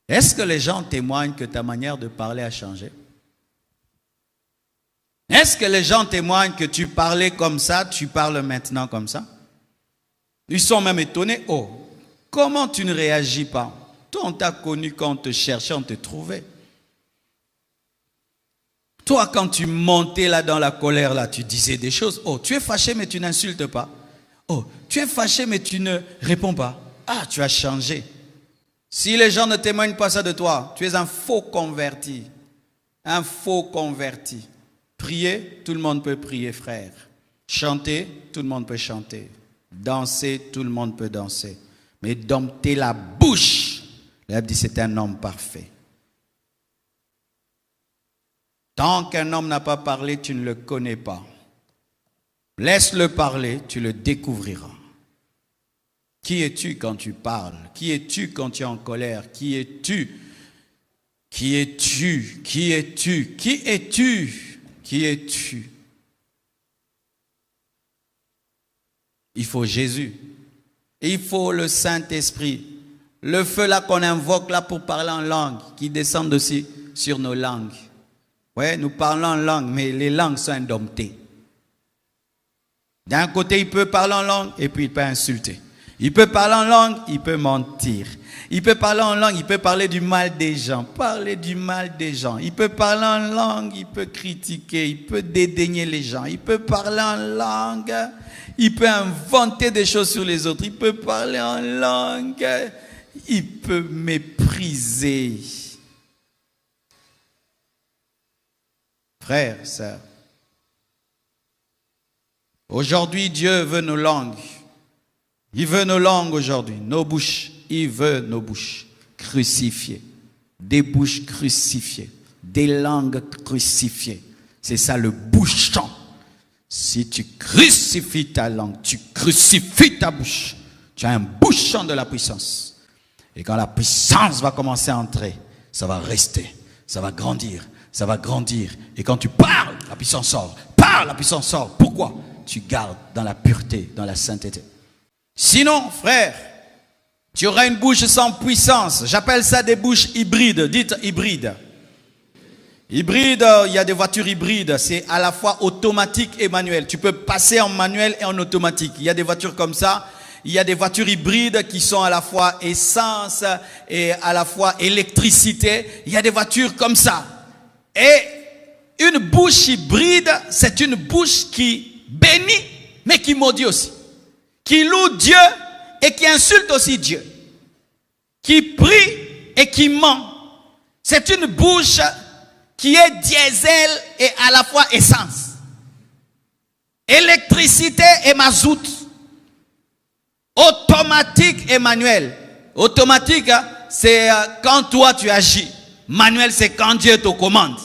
Est-ce que les gens témoignent que ta manière de parler a changé? Est-ce que les gens témoignent que tu parlais comme ça, tu parles maintenant comme ça? Ils sont même étonnés. Oh, comment tu ne réagis pas? Toi, on t'a connu quand on te cherchait, on te trouvait. Toi, quand tu montais là dans la colère, là, tu disais des choses. Oh, tu es fâché, mais tu n'insultes pas. Oh, tu es fâché, mais tu ne réponds pas. Ah, tu as changé. Si les gens ne témoignent pas ça de toi, tu es un faux converti. Un faux converti. Prier, tout le monde peut prier, frère. Chanter, tout le monde peut chanter. Danser, tout le monde peut danser. Mais dompter la bouche, la Bible dit c'est un homme parfait. Tant qu'un homme n'a pas parlé, tu ne le connais pas. Laisse-le parler, tu le découvriras. Qui es-tu quand tu parles? Qui es-tu quand tu es en colère? Qui es-tu? Qui es-tu? Qui es-tu? Qui es-tu? Qui es-tu? Il faut Jésus. Il faut le Saint-Esprit. Le feu là qu'on invoque là pour parler en langue, qui descend aussi sur nos langues. Oui, nous parlons en langue, mais les langues sont indomptées. D'un côté, il peut parler en langue et puis il peut insulter. Il peut parler en langue, il peut mentir. Il peut parler en langue, il peut parler du mal des gens. Parler du mal des gens. Il peut parler en langue, il peut critiquer, il peut dédaigner les gens. Il peut parler en langue, il peut inventer des choses sur les autres. Il peut parler en langue, il peut mépriser. Frères, sœurs, aujourd'hui, Dieu veut nos langues. Il veut nos langues aujourd'hui, nos bouches. Il veut nos bouches crucifiées. Des bouches crucifiées. Des langues crucifiées. C'est ça le bouchon. Si tu crucifies ta langue, tu crucifies ta bouche. Tu as un bouchon de la puissance. Et quand la puissance va commencer à entrer, ça va rester. Ça va grandir. Ça va grandir. Et quand tu parles, la puissance sort. Parle, la puissance sort. Pourquoi? Tu gardes dans la pureté, dans la sainteté. Sinon, frère, tu auras une bouche sans puissance. J'appelle ça des bouches hybrides. Dites hybrides. Hybride, il y a des voitures hybrides. C'est à la fois automatique et manuel. Tu peux passer en manuel et en automatique. Il y a des voitures comme ça. Il y a des voitures hybrides qui sont à la fois essence et à la fois électricité. Il y a des voitures comme ça. Et une bouche hybride, c'est une bouche qui bénit, mais qui maudit aussi. Qui loue Dieu et qui insulte aussi Dieu. Qui prie et qui ment. C'est une bouche qui est diesel et à la fois essence. Électricité et mazout. Automatique et manuel. Automatique, c'est quand toi tu agis. Manuel, c'est quand Dieu te commande.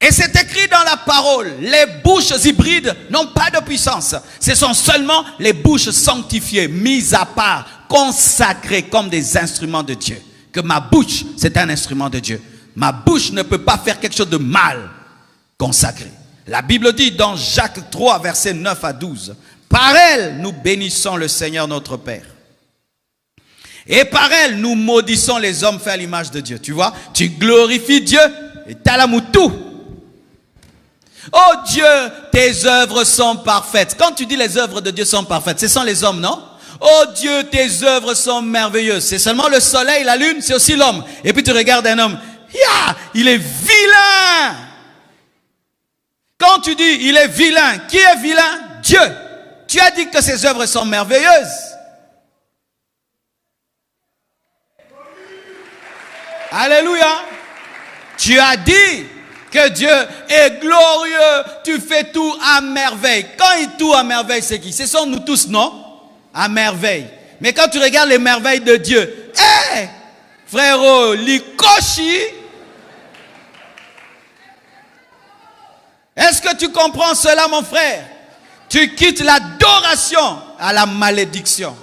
Et c'est écrit dans la parole, les bouches hybrides n'ont pas de puissance. Ce sont seulement les bouches sanctifiées, mises à part, consacrées comme des instruments de Dieu. Que ma bouche, c'est un instrument de Dieu. Ma bouche ne peut pas faire quelque chose de mal consacré. La Bible dit dans Jacques 3, versets 9 à 12, « Par elle, nous bénissons le Seigneur notre Père. Et par elle, nous maudissons les hommes faits à l'image de Dieu. » Tu vois, tu glorifies Dieu et talamoutou. Oh Dieu, tes œuvres sont parfaites. Quand tu dis les œuvres de Dieu sont parfaites, ce sont les hommes, non? Oh Dieu, tes œuvres sont merveilleuses. C'est seulement le soleil, la lune, c'est aussi l'homme. Et puis tu regardes un homme, il est vilain. Quand tu dis il est vilain, qui est vilain? Dieu. Tu as dit que ses œuvres sont merveilleuses. Alléluia. Tu as dit que Dieu est glorieux. Tu fais tout à merveille. Quand il tout à merveille, c'est qui? Ce sont nous tous, non? À merveille. Mais quand tu regardes les merveilles de Dieu, frérot, l'ikoshi. Est-ce que tu comprends cela, mon frère? Tu quittes l'adoration à la malédiction.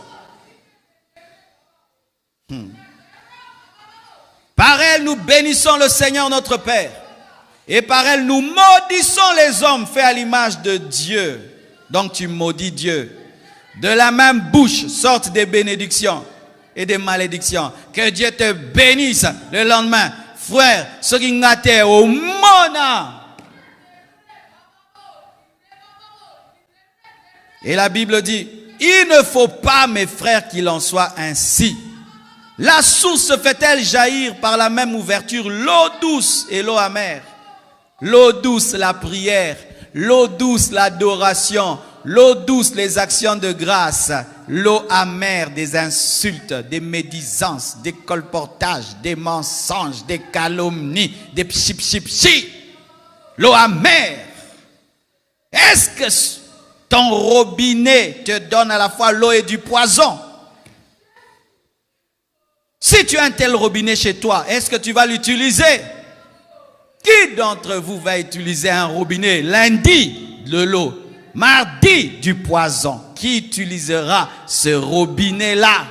Par elle, nous bénissons le Seigneur notre Père. Et par elle, nous maudissons les hommes faits à l'image de Dieu. Donc tu maudis Dieu. De la même bouche sortent des bénédictions et des malédictions. Que Dieu te bénisse le lendemain. Frère, ce qui n'a été au monde. Et la Bible dit, il ne faut pas, mes frères, qu'il en soit ainsi. La source fait-elle jaillir par la même ouverture l'eau douce et l'eau amère? L'eau douce, la prière. L'eau douce, l'adoration. L'eau douce, les actions de grâce. L'eau amère, des insultes, des médisances, des colportages, des mensonges, des calomnies, des pchip-chip-chi. L'eau amère. Est-ce que ton robinet te donne à la fois l'eau et du poison? Si tu as un tel robinet chez toi, est-ce que tu vas l'utiliser? Qui d'entre vous va utiliser un robinet lundi de l'eau, mardi du poison? Qui utilisera ce robinet-là?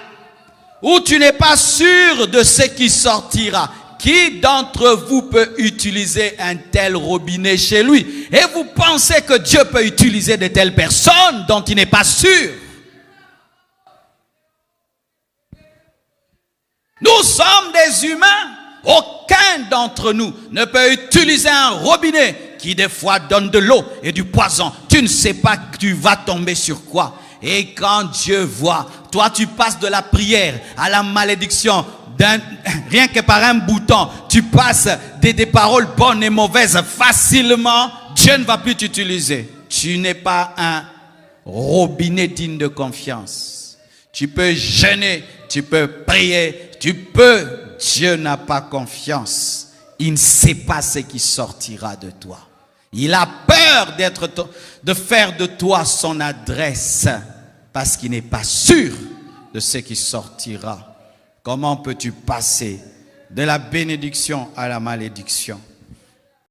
Ou tu n'es pas sûr de ce qui sortira? Qui d'entre vous peut utiliser un tel robinet chez lui? Et vous pensez que Dieu peut utiliser de telles personnes dont il n'est pas sûr? Nous sommes des humains. Aucun d'entre nous ne peut utiliser un robinet qui des fois donne de l'eau et du poison. Tu ne sais pas que tu vas tomber sur quoi. Et quand Dieu voit, toi tu passes de la prière à la malédiction, rien que par un bouton, tu passes des paroles bonnes et mauvaises facilement, Dieu ne va plus t'utiliser. Tu n'es pas un robinet digne de confiance. Tu peux jeûner, tu peux prier, Dieu n'a pas confiance. Il ne sait pas ce qui sortira de toi. Il a peur de faire de toi son adresse parce qu'il n'est pas sûr de ce qui sortira. Comment peux-tu passer de la bénédiction à la malédiction?